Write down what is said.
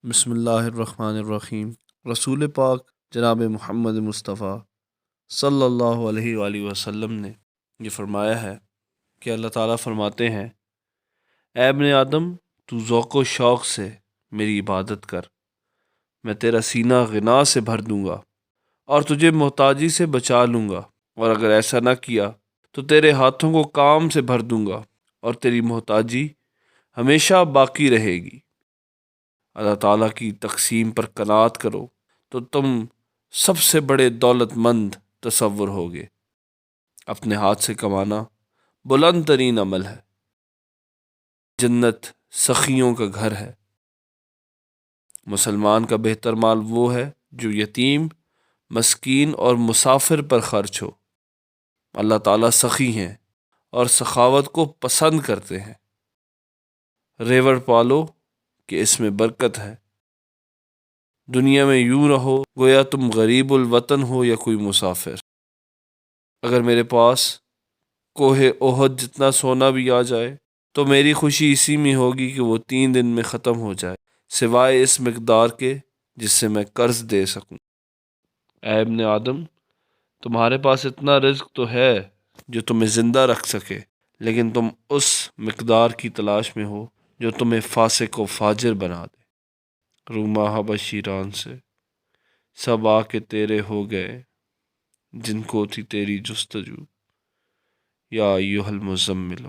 بسم اللہ الرحمن الرحیم۔ رسول پاک جناب محمد مصطفیٰ صلی اللہ علیہ وآلہ وسلم نے یہ فرمایا ہے کہ اللہ تعالیٰ فرماتے ہیں، اے ابن آدم، تو ذوق و شوق سے میری عبادت کر، میں تیرا سینہ غنا سے بھر دوں گا اور تجھے محتاجی سے بچا لوں گا، اور اگر ایسا نہ کیا تو تیرے ہاتھوں کو کام سے بھر دوں گا اور تیری محتاجی ہمیشہ باقی رہے گی۔ اللہ تعالیٰ کی تقسیم پر قناعت کرو تو تم سب سے بڑے دولت مند تصور ہوگے۔ اپنے ہاتھ سے کمانا بلند ترین عمل ہے۔ جنت سخیوں کا گھر ہے۔ مسلمان کا بہتر مال وہ ہے جو یتیم، مسکین اور مسافر پر خرچ ہو۔ اللہ تعالیٰ سخی ہیں اور سخاوت کو پسند کرتے ہیں۔ ریوڑ پالو کہ اس میں برکت ہے۔ دنیا میں یوں رہو گویا تم غریب الوطن ہو یا کوئی مسافر۔ اگر میرے پاس کوہ احد جتنا سونا بھی آ جائے تو میری خوشی اسی میں ہوگی کہ وہ 3 دن میں ختم ہو جائے، سوائے اس مقدار کے جس سے میں قرض دے سکوں۔ اے ابن آدم، تمہارے پاس اتنا رزق تو ہے جو تمہیں زندہ رکھ سکے، لیکن تم اس مقدار کی تلاش میں ہو جو تمہیں فاسق و فاجر بنا دے۔ روما حبشی ایران سے سب آ کے تیرے ہو گئے، جن کو تھی تیری جستجو، یا ایھا المزمل۔